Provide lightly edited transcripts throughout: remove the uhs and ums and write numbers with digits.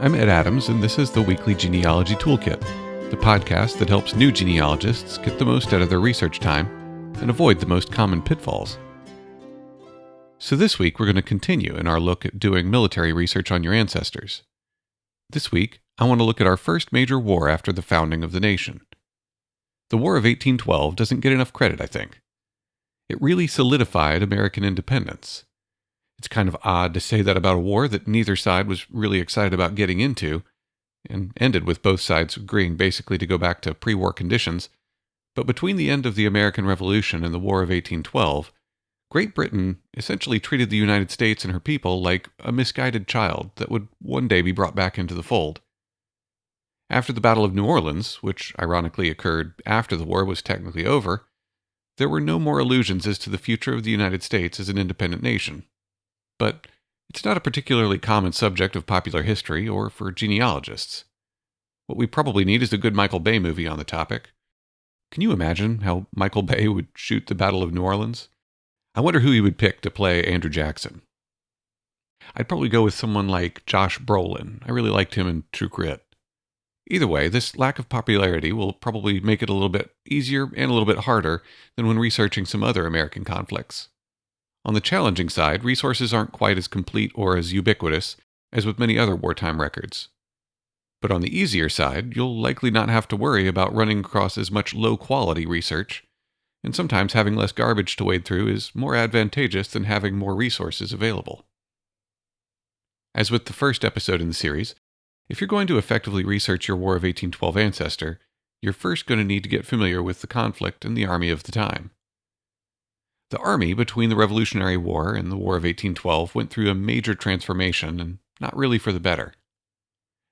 I'm Ed Adams, and this is the Weekly Genealogy Toolkit, the podcast that helps new genealogists get the most out of their research time and avoid the most common pitfalls. So this week, we're going to continue in our look at doing military research on your ancestors. This week, I want to look at our first major war after the founding of the nation. The War of 1812 doesn't get enough credit, I think. It really solidified American independence. It's kind of odd to say that about a war that neither side was really excited about getting into, and ended with both sides agreeing basically to go back to pre-war conditions. But between the end of the American Revolution and the War of 1812, Great Britain essentially treated the United States and her people like a misguided child that would one day be brought back into the fold. After the Battle of New Orleans, which ironically occurred after the war was technically over, there were no more illusions as to the future of the United States as an independent nation. But it's not a particularly common subject of popular history or for genealogists. What we probably need is a good Michael Bay movie on the topic. Can you imagine how Michael Bay would shoot the Battle of New Orleans? I wonder who he would pick to play Andrew Jackson. I'd probably go with someone like Josh Brolin. I really liked him in True Grit. Either way, this lack of popularity will probably make it a little bit easier and a little bit harder than when researching some other American conflicts. On the challenging side, resources aren't quite as complete or as ubiquitous as with many other wartime records. But on the easier side, you'll likely not have to worry about running across as much low-quality research, and sometimes having less garbage to wade through is more advantageous than having more resources available. As with the first episode in the series, if you're going to effectively research your War of 1812 ancestor, you're first going to need to get familiar with the conflict and the army of the time. The army between the Revolutionary War and the War of 1812 went through a major transformation, and not really for the better.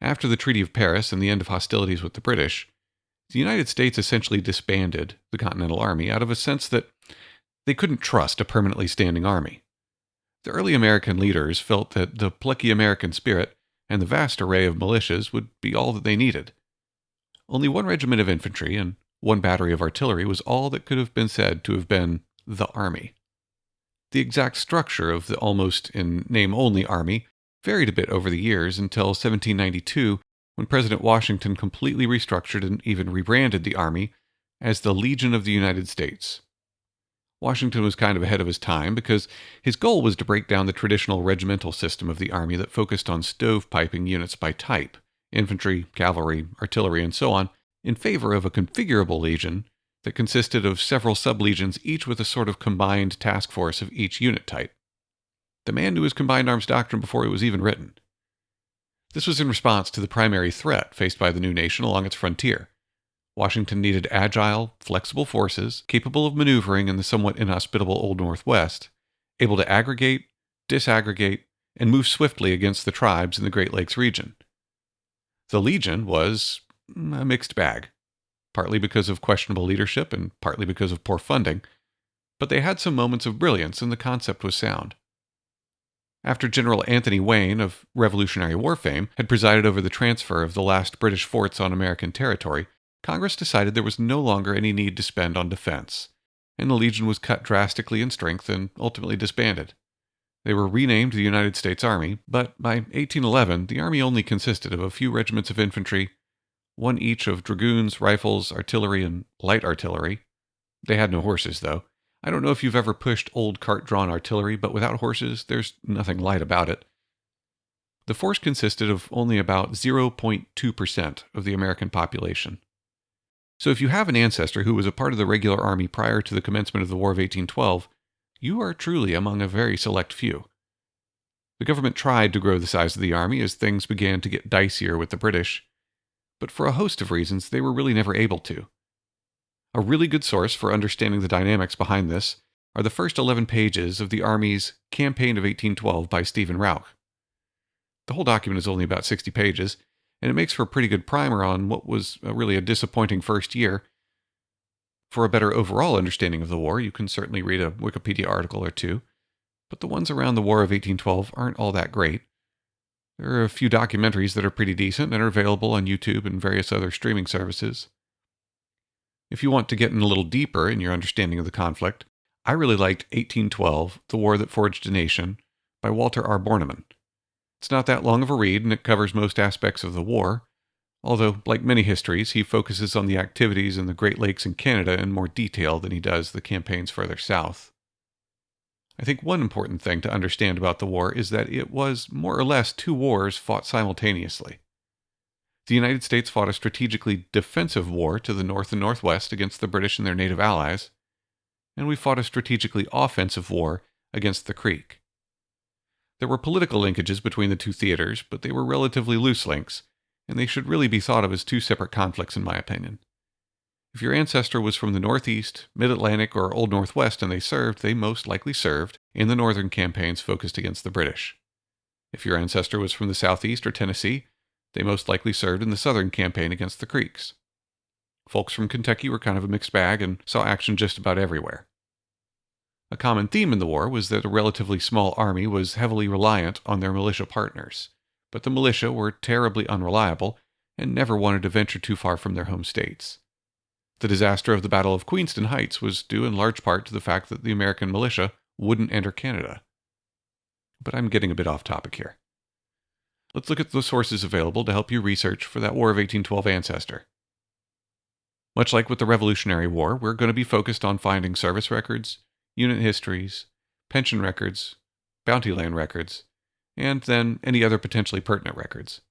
After the Treaty of Paris and the end of hostilities with the British, the United States essentially disbanded the Continental Army out of a sense that they couldn't trust a permanently standing army. The early American leaders felt that the plucky American spirit and the vast array of militias would be all that they needed. Only one regiment of infantry and one battery of artillery was all that could have been said to have been the Army. The exact structure of the almost in name-only Army varied a bit over the years until 1792, when President Washington completely restructured and even rebranded the Army as the Legion of the United States. Washington was kind of ahead of his time because his goal was to break down the traditional regimental system of the Army that focused on stovepiping units by type, infantry, cavalry, artillery, and so on, in favor of a configurable legion that consisted of several sub-legions, each with a sort of combined task force of each unit type. The man knew his combined arms doctrine before it was even written. This was in response to the primary threat faced by the new nation along its frontier. Washington needed agile, flexible forces, capable of maneuvering in the somewhat inhospitable Old Northwest, able to aggregate, disaggregate, and move swiftly against the tribes in the Great Lakes region. The Legion was a mixed bag, partly because of questionable leadership and partly because of poor funding, but they had some moments of brilliance and the concept was sound. After General Anthony Wayne of Revolutionary War fame had presided over the transfer of the last British forts on American territory, Congress decided there was no longer any need to spend on defense, and the Legion was cut drastically in strength and ultimately disbanded. They were renamed the United States Army, but by 1811 the Army only consisted of a few regiments of infantry, one each of dragoons, rifles, artillery, and light artillery. They had no horses, though. I don't know if you've ever pushed old cart-drawn artillery, but without horses, there's nothing light about it. The force consisted of only about 0.2% of the American population. So if you have an ancestor who was a part of the regular army prior to the commencement of the War of 1812, you are truly among a very select few. The government tried to grow the size of the army as things began to get dicier with the British, but for a host of reasons, they were really never able to. A really good source for understanding the dynamics behind this are the first 11 pages of the Army's Campaign of 1812 by Stephen Rauch. The whole document is only about 60 pages, and it makes for a pretty good primer on what was really a disappointing first year. For a better overall understanding of the war, you can certainly read a Wikipedia article or two, but the ones around the War of 1812 aren't all that great. There are a few documentaries that are pretty decent and are available on YouTube and various other streaming services. If you want to get in a little deeper in your understanding of the conflict, I really liked 1812, The War That Forged a Nation, by Walter R. Bornemann. It's not that long of a read, and it covers most aspects of the war, although, like many histories, he focuses on the activities in the Great Lakes and Canada in more detail than he does the campaigns further south. I think one important thing to understand about the war is that it was more or less two wars fought simultaneously. The United States fought a strategically defensive war to the north and northwest against the British and their native allies, and we fought a strategically offensive war against the Creek. There were political linkages between the two theaters, but they were relatively loose links, and they should really be thought of as two separate conflicts in my opinion. If your ancestor was from the Northeast, Mid-Atlantic, or Old Northwest and they most likely served in the northern campaigns focused against the British. If your ancestor was from the Southeast or Tennessee, they most likely served in the southern campaign against the Creeks. Folks from Kentucky were kind of a mixed bag and saw action just about everywhere. A common theme in the war was that a relatively small army was heavily reliant on their militia partners, but the militia were terribly unreliable and never wanted to venture too far from their home states. The disaster of the Battle of Queenston Heights was due in large part to the fact that the American militia wouldn't enter Canada. But I'm getting a bit off topic here. Let's look at the sources available to help you research for that War of 1812 ancestor. Much like with the Revolutionary War, we're going to be focused on finding service records, unit histories, pension records, bounty land records, and then any other potentially pertinent records.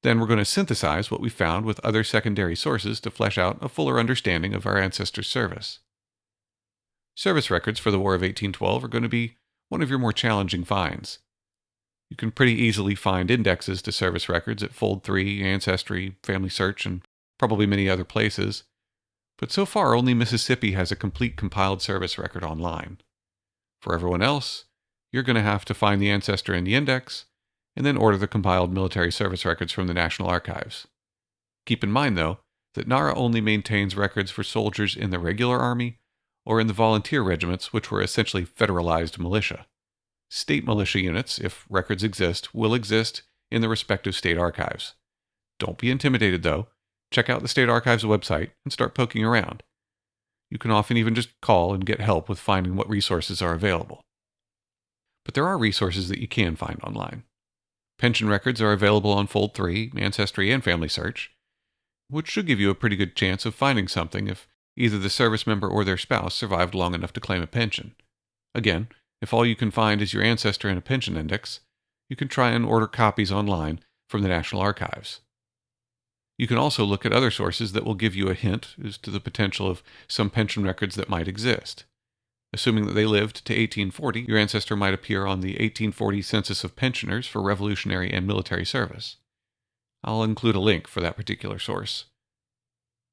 Then we're going to synthesize what we found with other secondary sources to flesh out a fuller understanding of our ancestors' service. Service records for the War of 1812 are going to be one of your more challenging finds. You can pretty easily find indexes to service records at Fold3, Ancestry, Family Search, and probably many other places, but so far only Mississippi has a complete compiled service record online. For everyone else, you're going to have to find the ancestor in the index, and then order the compiled military service records from the National Archives. Keep in mind, though, that NARA only maintains records for soldiers in the regular army or in the volunteer regiments, which were essentially federalized militia. State militia units, if records exist, will exist in the respective state archives. Don't be intimidated, though. Check out the state archives website and start poking around. You can often even just call and get help with finding what resources are available. But there are resources that you can find online. Pension records are available on Fold3, Ancestry, and Family Search, which should give you a pretty good chance of finding something if either the service member or their spouse survived long enough to claim a pension. Again, if all you can find is your ancestor and a pension index, you can try and order copies online from the National Archives. You can also look at other sources that will give you a hint as to the potential of some pension records that might exist. Assuming that they lived to 1840, your ancestor might appear on the 1840 Census of Pensioners for Revolutionary and Military Service. I'll include a link for that particular source.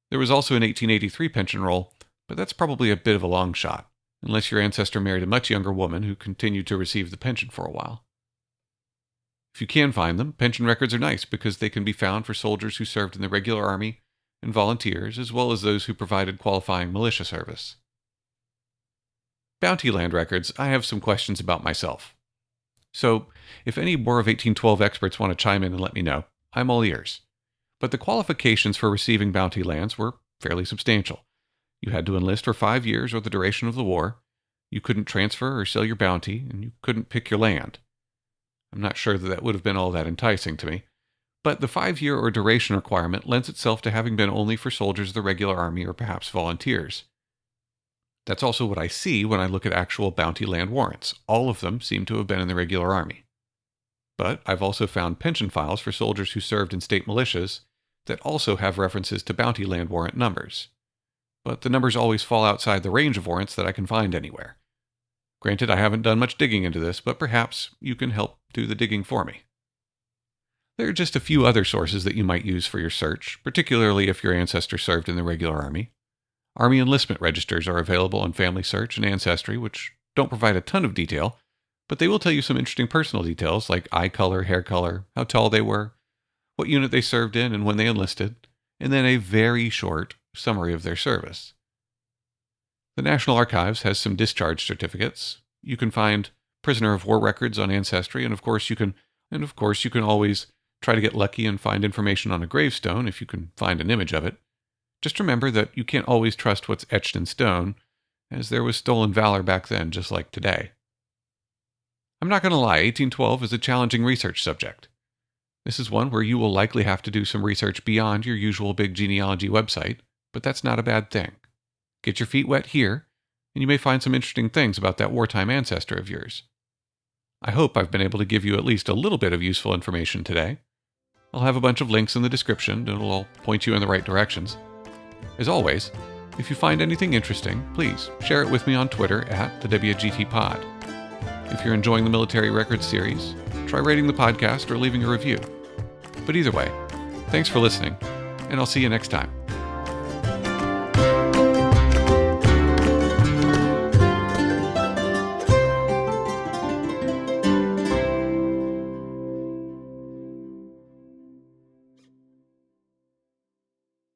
There was also an 1883 pension roll, but that's probably a bit of a long shot, unless your ancestor married a much younger woman who continued to receive the pension for a while. If you can find them, pension records are nice because they can be found for soldiers who served in the regular army and volunteers, as well as those who provided qualifying militia service. Bounty land records, I have some questions about myself. So, if any War of 1812 experts want to chime in and let me know, I'm all ears. But the qualifications for receiving bounty lands were fairly substantial. You had to enlist for 5 years or the duration of the war, you couldn't transfer or sell your bounty, and you couldn't pick your land. I'm not sure that would have been all that enticing to me, but the 5-year or duration requirement lends itself to having been only for soldiers of the regular army or perhaps volunteers. That's also what I see when I look at actual bounty land warrants. All of them seem to have been in the regular army. But I've also found pension files for soldiers who served in state militias that also have references to bounty land warrant numbers. But the numbers always fall outside the range of warrants that I can find anywhere. Granted, I haven't done much digging into this, but perhaps you can help do the digging for me. There are just a few other sources that you might use for your search, particularly if your ancestor served in the regular army. Army enlistment registers are available on Family Search and Ancestry, which don't provide a ton of detail, but they will tell you some interesting personal details like eye color, hair color, how tall they were, what unit they served in and when they enlisted, and then a very short summary of their service. The National Archives has some discharge certificates. You can find prisoner of war records on Ancestry, and of course you can always try to get lucky and find information on a gravestone if you can find an image of it. Just remember that you can't always trust what's etched in stone, as there was stolen valor back then just like today. I'm not going to lie, 1812 is a challenging research subject. This is one where you will likely have to do some research beyond your usual big genealogy website, but that's not a bad thing. Get your feet wet here, and you may find some interesting things about that wartime ancestor of yours. I hope I've been able to give you at least a little bit of useful information today. I'll have a bunch of links in the description that will all point you in the right directions. As always, if you find anything interesting, please share it with me on Twitter at the WGTPod. If you're enjoying the Military Records series, try rating the podcast or leaving a review. But either way, thanks for listening, and I'll see you next time.